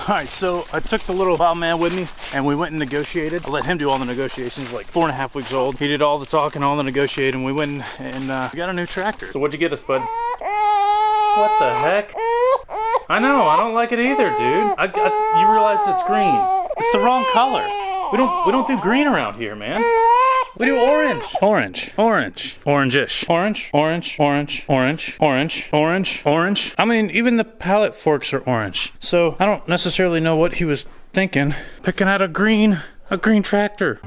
All right, so I took the little wild man with me and we went and negotiated. I let him do all the negotiations, like 4.5 weeks old. He did all the talking, all the negotiating. We went and we got a new tractor. So what'd you get us, bud? What the heck? I know, I don't like it either, dude. You realize it's green. It's the wrong color. We don't do green around here, man. We do orange. Orange. Orange. Orange-ish. Orange. Orange. Orange. Orange. Orange. Orange. Orange. I mean, even the pallet forks are orange. So I don't necessarily know what he was thinking. Picking out a green tractor.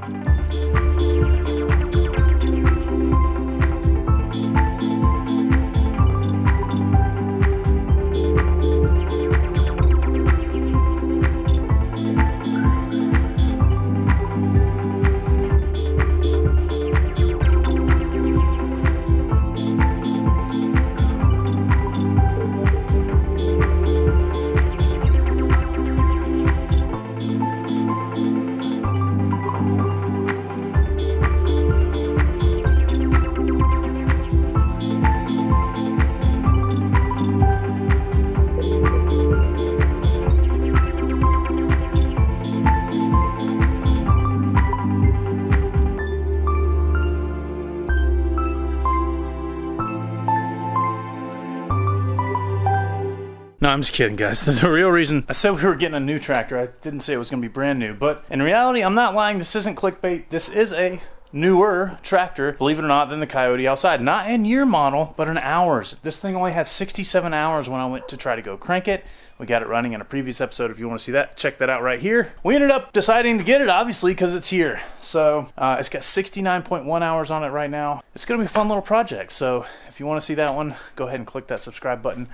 No, I'm just kidding, guys. The real reason I said we were getting a new tractor, I didn't say it was going to be brand new, but in reality, I'm not lying. This isn't clickbait. This is a newer tractor, believe it or not, than the Coyote outside. Not in year model, but in hours. This thing only had 67 hours when I went to try to go crank it. We got it running in a previous episode. If you want to see that, check that out right here. We ended up deciding to get it, obviously, because it's here. So it's got 69.1 hours on it right now. It's going to be a fun little project. So if you want to see that one, go ahead and click that subscribe button.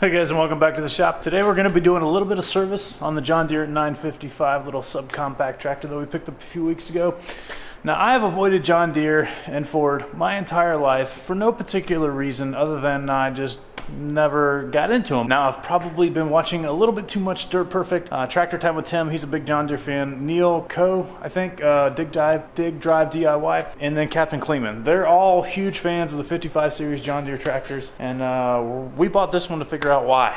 Hey guys, and welcome back to the shop. Today we're going to be doing a little bit of service on the John Deere 955 little subcompact tractor that we picked up a few weeks ago. Now, I have avoided John Deere and Ford my entire life for no particular reason other than I just never got into them. Now, I've probably been watching a little bit too much Dirt Perfect. Tractor Time with Tim, he's a big John Deere fan. Neil Coe, I think, Dig Drive DIY, and then Captain Kleeman. They're all huge fans of the 55 series John Deere tractors, and we bought this one to figure out why.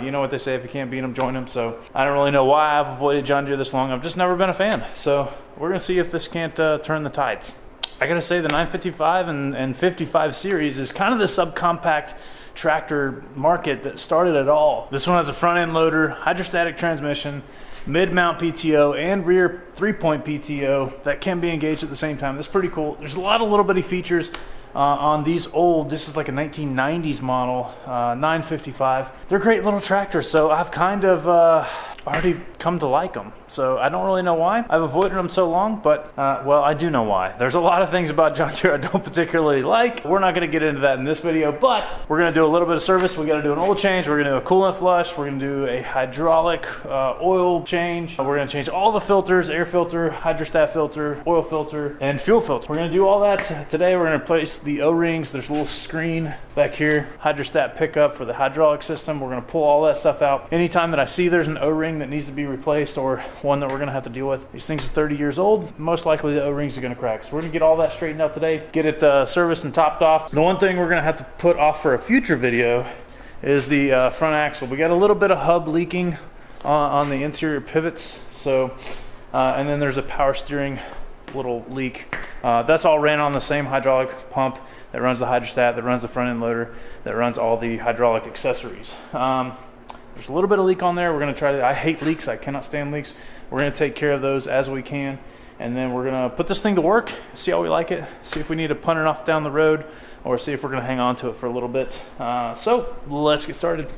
You know what they say, if you can't beat them, join them. So I don't really know why I've avoided John Deere this long. I've just never been a fan. So we're gonna see if this can't turn the tides. I gotta say, the 955 and 55 series is kind of the subcompact tractor market that started it all. This one has a front end loader, hydrostatic transmission, mid-mount PTO, and rear 3-point PTO that can be engaged at the same time. That's pretty cool. There's a lot of little bitty features on these old, this is like a 1990s model, 955. They're great little tractors, so I've kind of already come to like them. So I don't really know why I've avoided them so long, but well, I do know why. There's a lot of things about John Deere I don't particularly like. We're not going to get into that in this video, but we're going to do a little bit of service. We got to do an oil change. We're going to do a coolant flush. We're going to do a hydraulic oil change. We're going to change all the filters: air filter, hydrostat filter, oil filter, and fuel filter. We're going to do all that today. We're going to replace the O-rings. There's a little screen back here, hydrostat pickup for the hydraulic system. We're going to pull all that stuff out. Anytime that I see there's an O-ring that needs to be replaced or one that we're going to have to deal with, these things are 30 years old. Most likely the O-rings are going to crack. So we're going to get all that straightened out today, get it serviced and topped off. The one thing we're going to have to put off for a future video is the front axle. We got a little bit of hub leaking on the interior pivots. So, and then there's a power steering little leak. That's all ran on the same hydraulic pump that runs the hydrostat, that runs the front end loader, that runs all the hydraulic accessories. There's a little bit of leak on there. We're going to try to, I hate leaks. I cannot stand leaks. We're going to take care of those as we can. And then we're going to put this thing to work, see how we like it, see if we need to punt it off down the road, or see if we're going to hang on to it for a little bit. So let's get started.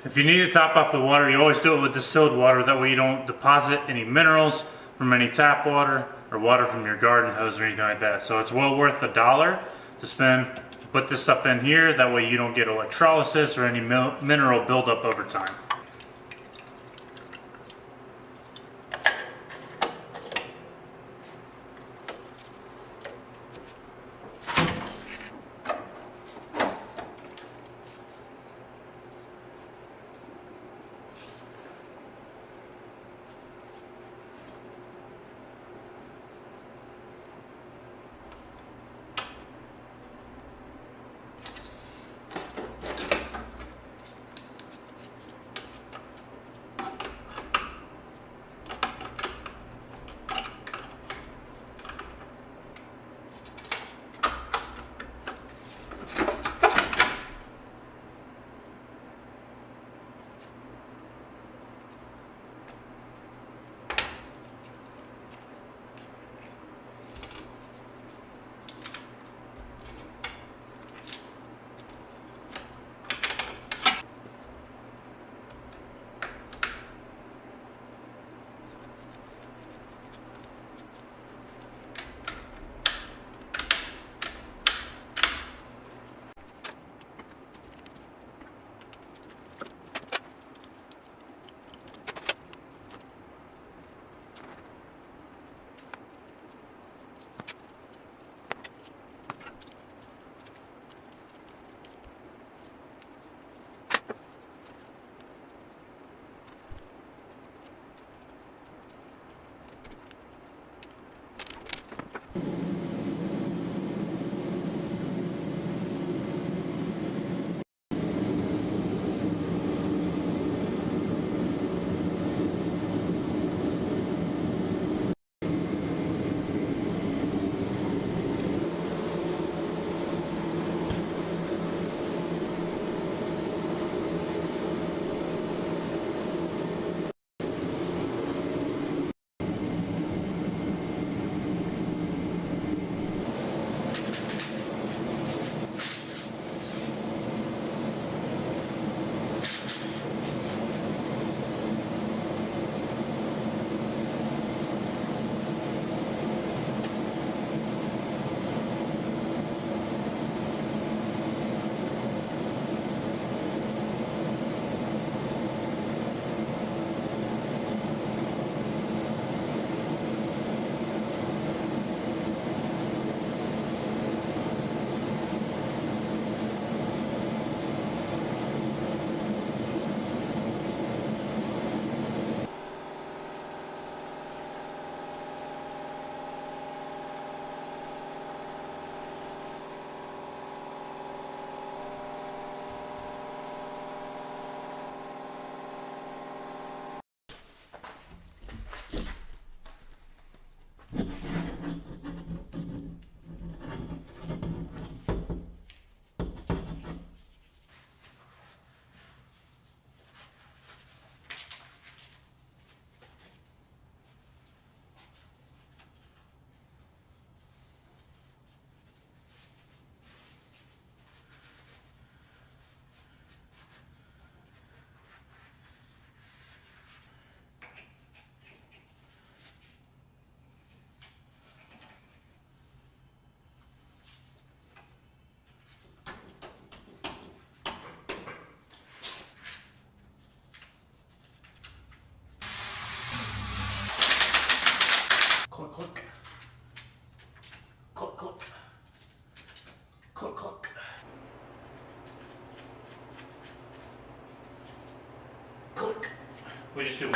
If you need to top off with water, you always do it with distilled water. That way you don't deposit any minerals from any tap water or water from your garden hose or anything like that. So it's well worth $1 to spend to put this stuff in here. That way you don't get electrolysis or any mineral buildup over time. Click, click. Click, click. Click, click. Click. We just do one.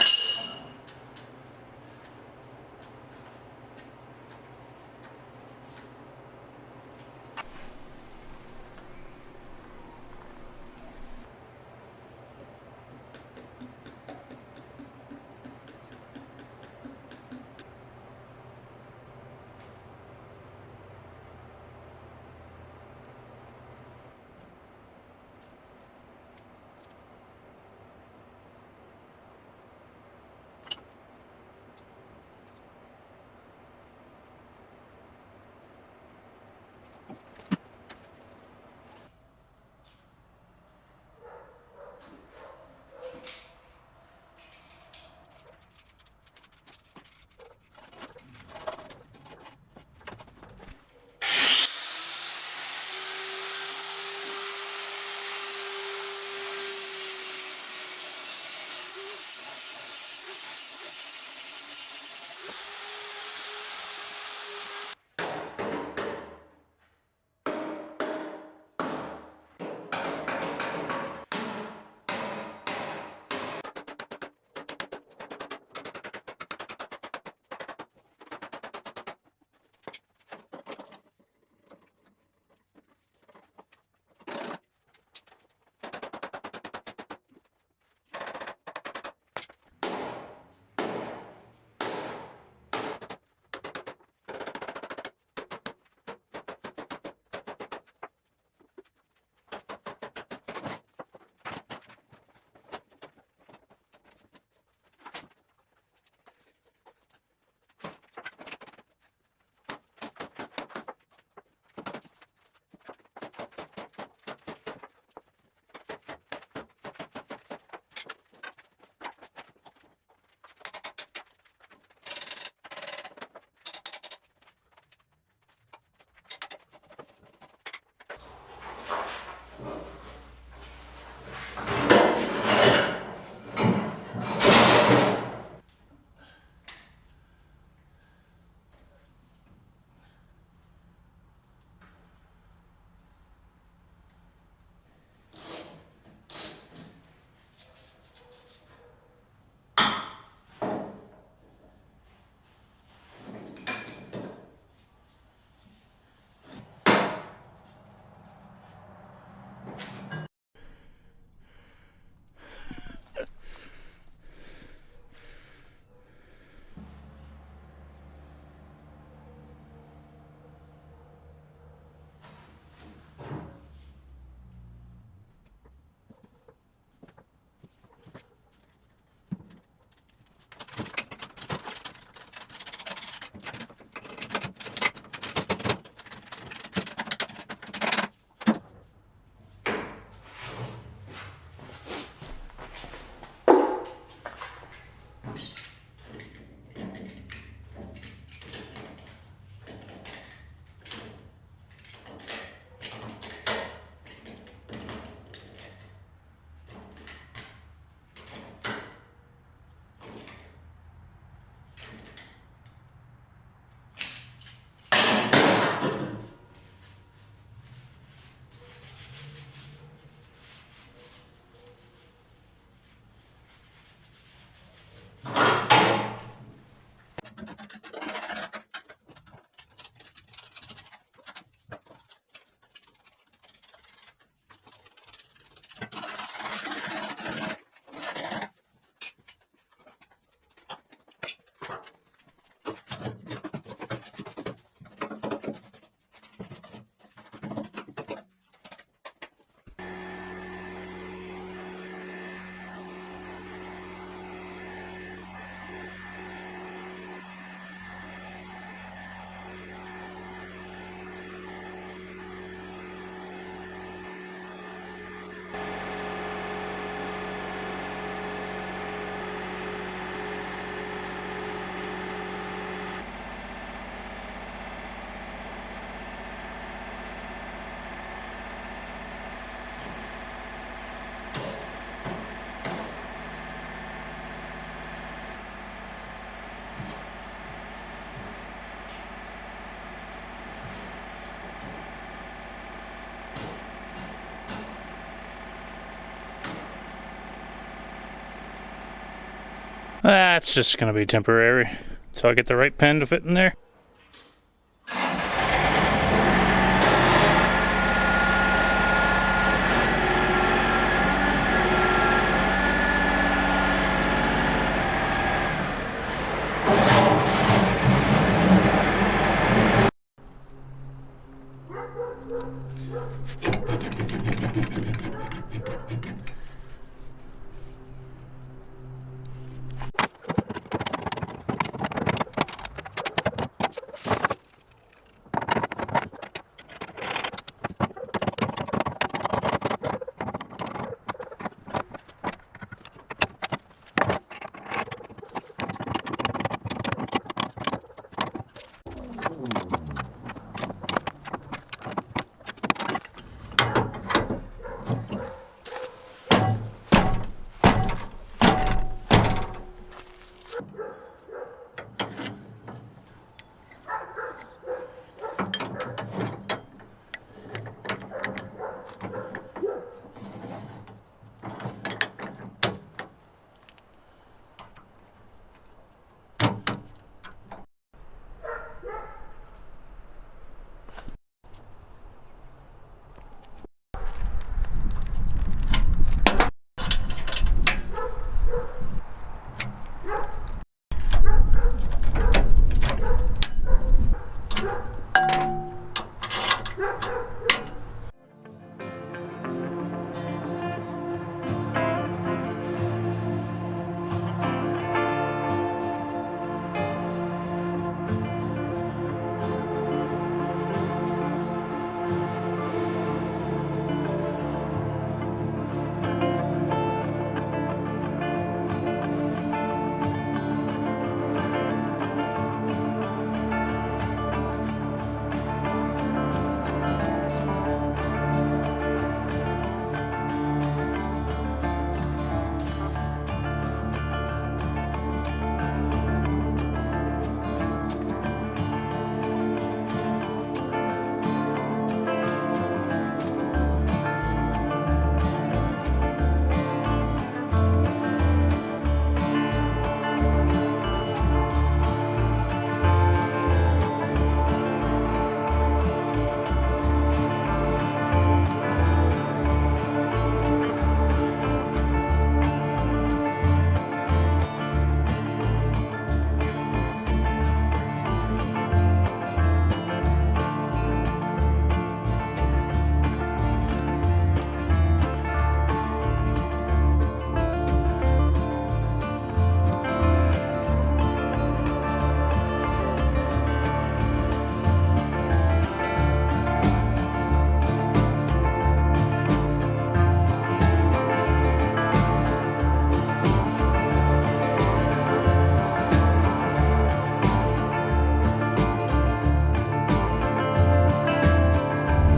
That's just going to be temporary until I get the right pen to fit in there.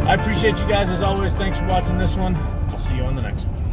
I appreciate you guys as always. Thanks for watching this one. I'll see you on the next one.